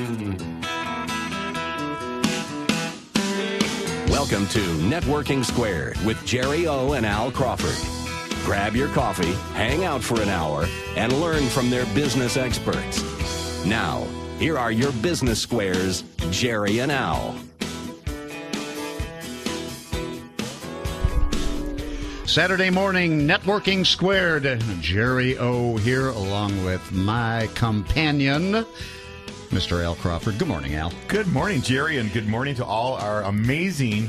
Welcome to Networking Squared with Jerry O and Al Crawford. Grab your coffee, hang out for an hour, and learn from their business experts. Now, here are your business squares, Jerry and Al. Saturday morning, Networking Squared. Jerry O here along with my companion, Mr. Al Crawford. Good morning, Al. Good morning, Jerry, and good morning to all our amazing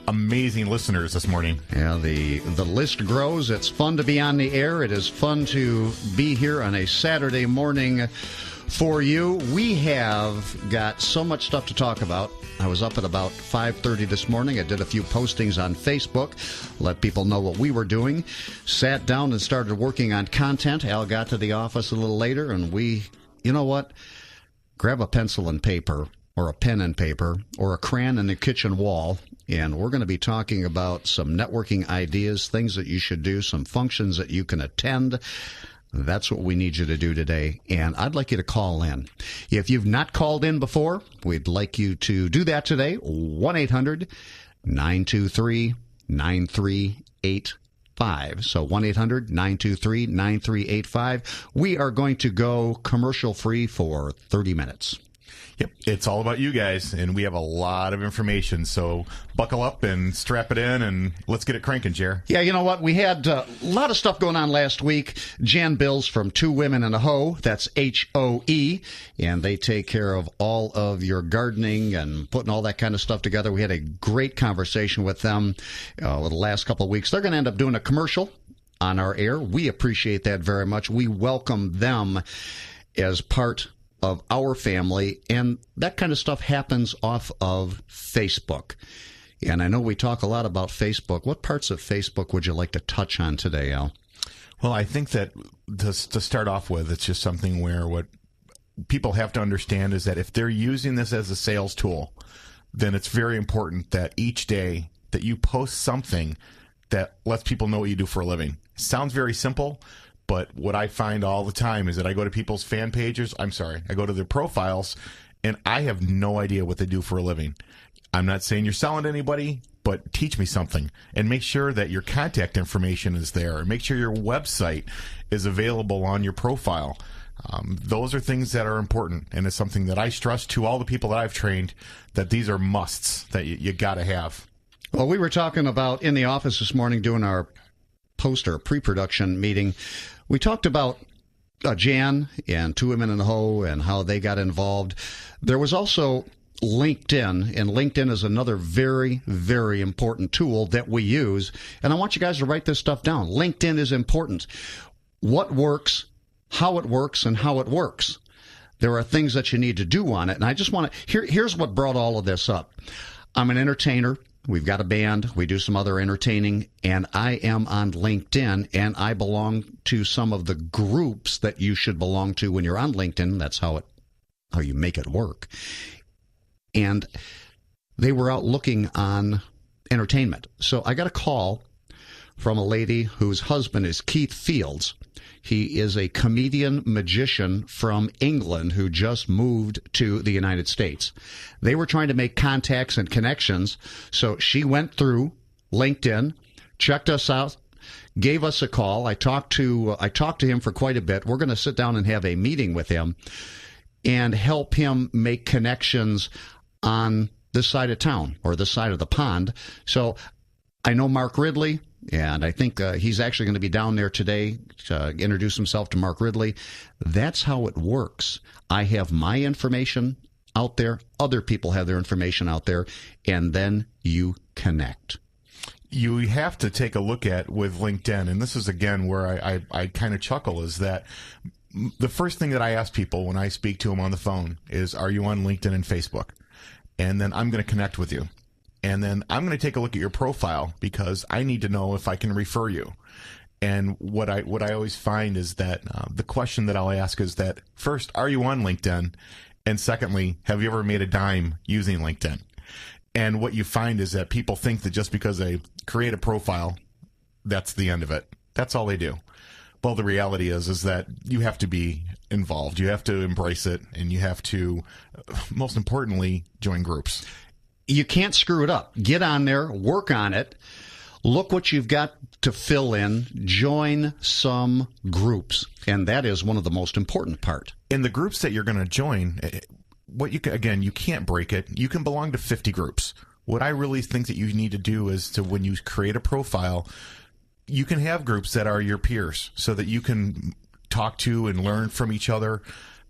listeners this morning. Yeah, the list grows. It's fun to be on the air. It is fun to be here on a Saturday morning for you. We have got so much stuff to talk about. I was up at about 5:30 this morning. I did a few postings on Facebook, let people know what we were doing. Sat down and started working on content. Al got to the office a little later, and you know what? Grab a pencil and paper, or a pen and paper, or a crayon in the kitchen wall, and we're going to be talking about some networking ideas, things that you should do, some functions that you can attend. That's what we need you to do today, and I'd like you to call in. If you've not called in before, we'd like you to do that today, 1-800-923-9385. So 1-800-923-9385. We are going to go commercial-free for 30 minutes. Yep, it's all about you guys, and we have a lot of information, so buckle up and strap it in, and let's get it cranking, Jer. Yeah, you know what? We had a lot of stuff going on last week. Jan Bills from Two Women and a Hoe, that's H-O-E, and they take care of all of your gardening and putting all that kind of stuff together. We had a great conversation with them over the last couple of weeks. They're going to end up doing a commercial on our air. We appreciate that very much. We welcome them as part of our family, and that kind of stuff happens off of Facebook. And I know we talk a lot about Facebook. What parts of Facebook would you like to touch on today, Al? Well, I think that to start off with, it's just something where what people have to understand is that if they're using this as a sales tool, then it's very important that each day that you post something that lets people know what you do for a living. Sounds very simple, but what I find all the time is that I go to people's fan pages, I go to their profiles, and I have no idea what they do for a living. I'm not saying you're selling to anybody, but teach me something. And make sure that your contact information is there. And make sure your website is available on your profile. Those are things that are important, and it's something that I stress to all the people that I've trained, that these are musts that you got to have. Well, we were talking about in the office this morning doing our pre-production meeting. We talked about Jan and Two Women and a Hoe and how they got involved. There was also LinkedIn, and LinkedIn is another very, very important tool that we use. And I want you guys to write this stuff down. LinkedIn is important. What works, how it works, and how it works. There are things that you need to do on it. And I just want to, here's what brought all of this up. I'm an entertainer. We've got a band. We do some other entertaining, and I am on LinkedIn, and I belong to some of the groups that you should belong to when you're on LinkedIn. That's how you make it work. And they were out looking on entertainment. So I got a call from a lady whose husband is Keith Fields. He is a comedian magician from England who just moved to the United States. They were trying to make contacts and connections, so she went through LinkedIn, checked us out, gave us a call. I talked to him for quite a bit. We're going to sit down and have a meeting with him and help him make connections on this side of town or this side of the pond. So I know Mark Ridley. And I think he's actually going to be down there today to introduce himself to Mark Ridley. That's how it works. I have my information out there. Other people have their information out there. And then you connect. You have to take a look at with LinkedIn, and this is, again, where I kind of chuckle, is that the first thing that I ask people when I speak to them on the phone is, are you on LinkedIn and Facebook? And then I'm going to connect with you. And then I'm going to take a look at your profile because I need to know if I can refer you. And what I always find is that the question that I'll ask is that, first, are you on LinkedIn? And secondly, have you ever made a dime using LinkedIn? And what you find is that people think that just because they create a profile, that's the end of it. That's all they do. Well, the reality is that you have to be involved. You have to embrace it, and you have to, most importantly, join groups. You can't screw it up. Get on there, work on it. Look what you've got to fill in. Join some groups, and that is one of the most important part. In the groups that you're going to join, you can't break it. You can belong to 50 groups. What I really think that you need to do is to, when you create a profile, you can have groups that are your peers so that you can talk to and learn from each other.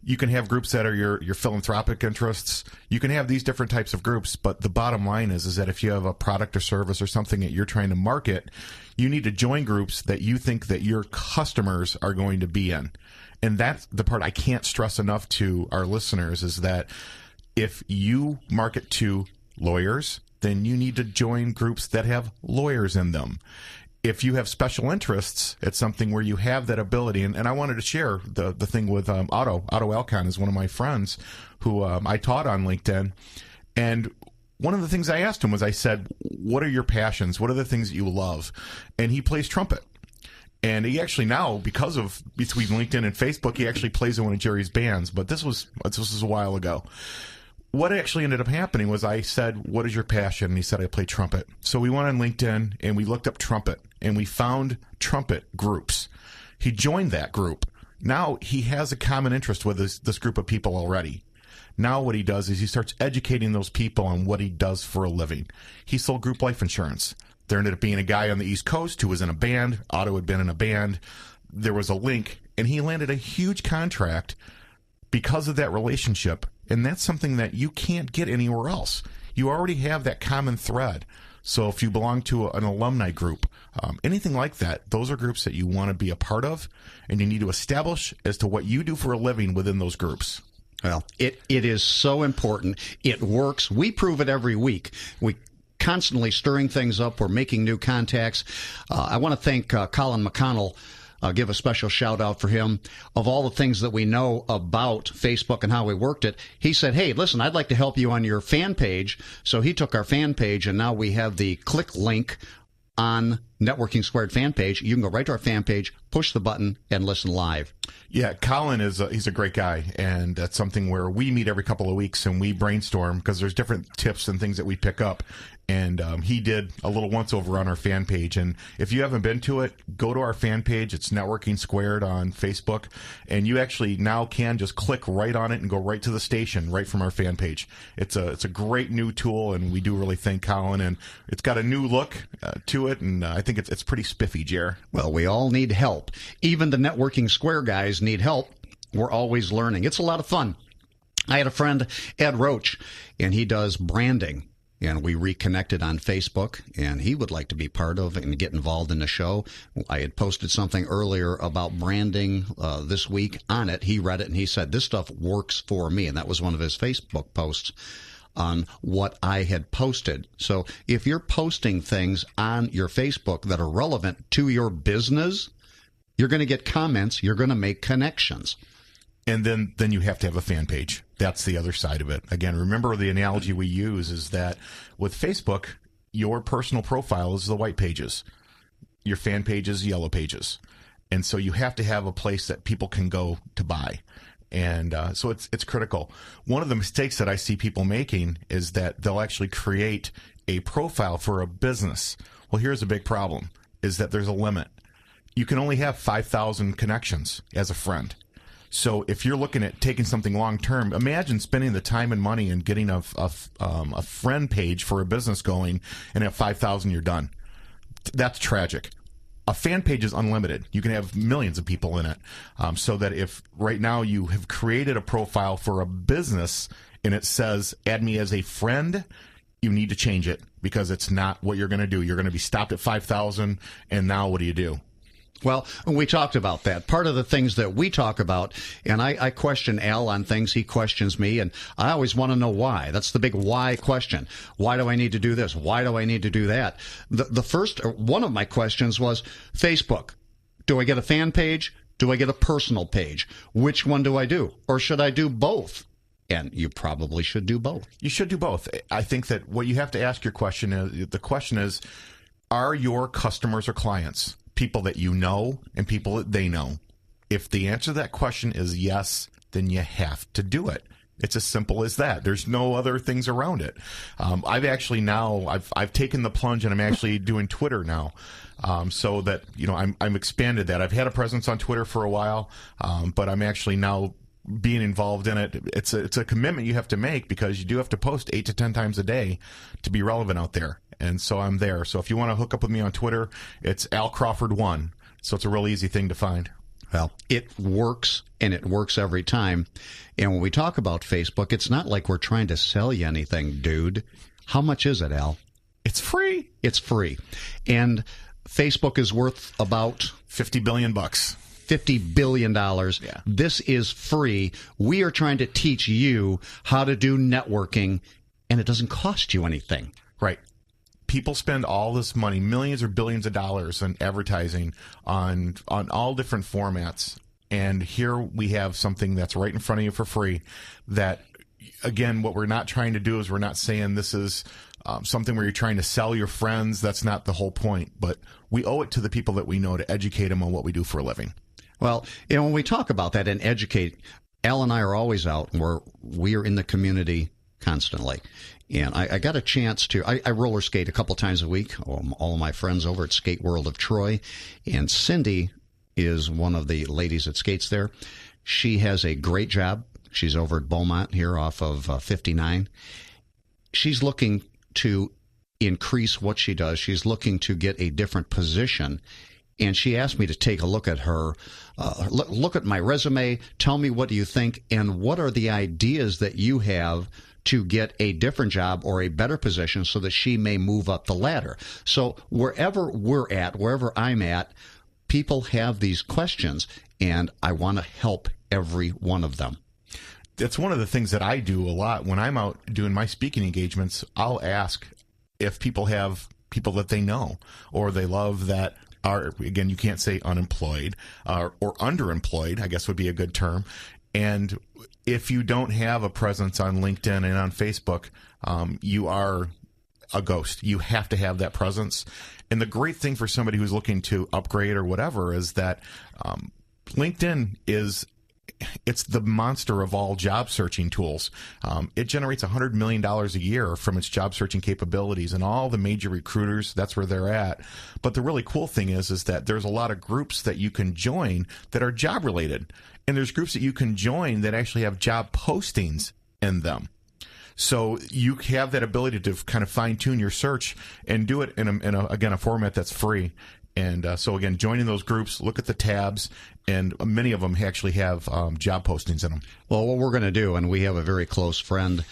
You can have groups that are your philanthropic interests. You can have these different types of groups, but the bottom line is that if you have a product or service or something that you're trying to market, you need to join groups that you think that your customers are going to be in. And that's the part I can't stress enough to our listeners, is that if you market to lawyers, then you need to join groups that have lawyers in them. If you have special interests, it's something where you have that ability. And I wanted to share the thing with Otto. Otto Alcon is one of my friends who I taught on LinkedIn. And one of the things I asked him was, I said, what are your passions? What are the things that you love? And he plays trumpet. And he actually now, because of between LinkedIn and Facebook, he actually plays in one of Jerry's bands. But this was a while ago. What actually ended up happening was I said, what is your passion? And he said, I play trumpet. So we went on LinkedIn and we looked up trumpet and we found trumpet groups. He joined that group. Now he has a common interest with this group of people already. Now what he does is he starts educating those people on what he does for a living. He sold group life insurance. There ended up being a guy on the East Coast who was in a band. Otto had been in a band. There was a link, and he landed a huge contract because of that relationship. And that's something that you can't get anywhere else. You already have that common thread. So if you belong to an alumni group, anything like that, those are groups that you want to be a part of, and you need to establish as to what you do for a living within those groups. Well, it is so important. It works. We prove it every week. We constantly stirring things up. We're making new contacts. I want to thank Colin McConnell. Give a special shout out for him. Of all the things that we know about Facebook and how we worked it, he said, hey, listen, I'd like to help you on your fan page. So he took our fan page, and now we have the click link on Networking Squared fan page. You can go right to our fan page, push the button, and listen live. Yeah, Colin he's a great guy, and that's something where we meet every couple of weeks and we brainstorm because there's different tips and things that we pick up. And he did a little once over on our fan page. And if you haven't been to it, go to our fan page. It's Networking Squared on Facebook. And you actually now can just click right on it and go right to the station right from our fan page. It's a great new tool, and we do really thank Colin. And it's got a new look to it, and I think it's pretty spiffy, Jer. Well, we all need help. Even the Networking Square guys need help. We're always learning. It's a lot of fun. I had a friend, Ed Roach, and he does branding. And we reconnected on Facebook, and he would like to be part of and get involved in the show. I had posted something earlier about branding this week on it. He read it, and he said, this stuff works for me. And that was one of his Facebook posts on what I had posted. So if you're posting things on your Facebook that are relevant to your business, you're going to get comments. You're going to make connections. And then you have to have a fan page. That's the other side of it. Again, remember the analogy we use is that with Facebook, your personal profile is the white pages. Your fan page is yellow pages. And so you have to have a place that people can go to buy. And so it's critical. One of the mistakes that I see people making is that they'll actually create a profile for a business. Well, here's a big problem, is that there's a limit. You can only have 5,000 connections as a friend. So if you're looking at taking something long term, imagine spending the time and money and getting a friend page for a business going, and at 5,000 you're done. That's tragic. A fan page is unlimited. You can have millions of people in it. So that if right now you have created a profile for a business and it says add me as a friend, you need to change it because it's not what you're going to do. You're going to be stopped at 5,000, and now what do you do? Well, we talked about that. Part of the things that we talk about, and I question Al on things, he questions me, and I always want to know why. That's the big why question. Why do I need to do this? Why do I need to do that? The first, one of my questions was Facebook. Do I get a fan page? Do I get a personal page? Which one do I do? Or should I do both? And you probably should do both. You should do both. I think that what you have to ask the question is, are your customers or clients people that you know and people that they know. If the answer to that question is yes, then you have to do it. It's as simple as that. There's no other things around it. I've taken the plunge, and I'm actually doing Twitter now, so that I'm expanded that. I've had a presence on Twitter for a while, but I'm actually now being involved in it. It's a commitment you have to make, because you do have to post 8 to 10 times a day to be relevant out there. And so I'm there. So if you want to hook up with me on Twitter, it's Al Crawford 1. So it's a real easy thing to find. Well, it works, and it works every time. And when we talk about Facebook, it's not like we're trying to sell you anything, dude. How much is it, Al? It's free. It's free. And Facebook is worth about $50 billion. $50 billion. Yeah. This is free. We are trying to teach you how to do networking, and it doesn't cost you anything. Right. People spend all this money, millions or billions of dollars, on advertising on all different formats. And here we have something that's right in front of you for free. That, again, what we're not trying to do is, we're not saying this is something where you're trying to sell your friends. That's not the whole point. But we owe it to the people that we know to educate them on what we do for a living. Well, when we talk about that and educate, Al and I are always out, and we are in the community constantly. And I got a chance to, I roller skate a couple times a week. All of my friends over at Skate World of Troy. And Cindy is one of the ladies that skates there. She has a great job. She's over at Beaumont here off of 59. She's looking to increase what she does. She's looking to get a different position. And she asked me to take a look at her, look at my resume, tell me what do you think, and what are the ideas that you have to get a different job or a better position so that she may move up the ladder. So wherever we're at, wherever I'm at, people have these questions, and I want to help every one of them. That's one of the things that I do a lot. When I'm out doing my speaking engagements, I'll ask if people have people that they know or they love that are, again, you can't say unemployed or underemployed, I guess would be a good term. And if you don't have a presence on LinkedIn and on Facebook, you are a ghost. You have to have that presence. And the great thing for somebody who's looking to upgrade or whatever is that LinkedIn it's the monster of all job searching tools. It generates $100 million a year from its job searching capabilities, and all the major recruiters, that's where they're at. But the really cool thing is that there's a lot of groups that you can join that are job related. And there's groups that you can join that actually have job postings in them. So you have that ability to kind of fine tune your search and do it in a format that's free. And so, again, joining those groups, look at the tabs, and many of them actually have job postings in them. Well, what we're going to do, and we have a very close friend,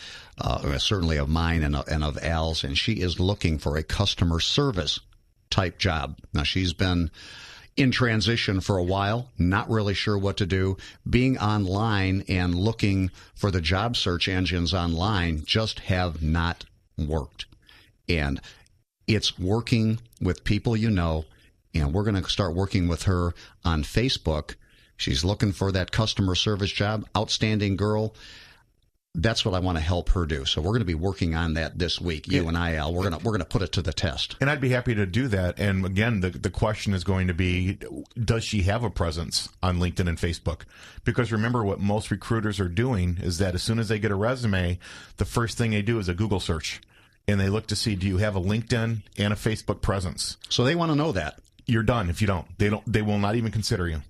certainly of mine and of Al's, and she is looking for a customer service type job. Now, she's been in transition for a while, not really sure what to do. Being online and looking for the job search engines online just have not worked. And it's working with people you know. And we're going to start working with her on Facebook. She's looking for that customer service job. Outstanding girl. That's what I want to help her do. So we're going to be working on that this week. You and I, Al, we're going to put it to the test. And I'd be happy to do that. And again, the question is going to be, does she have a presence on LinkedIn and Facebook? Because remember, what most recruiters are doing is that as soon as they get a resume, the first thing they do is a Google search. And they look to see, do you have a LinkedIn and a Facebook presence? So they want to know that. You're done if you don't. They will not even consider you.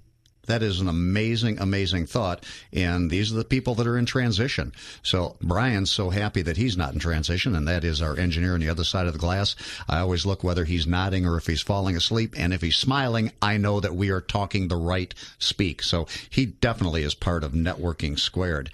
That is an amazing, amazing thought. And these are the people that are in transition. So Brian's so happy that he's not in transition, and that is our engineer on the other side of the glass. I always look whether he's nodding or if he's falling asleep. And if he's smiling, I know that we are talking the right speak. So he definitely is part of Networking Squared.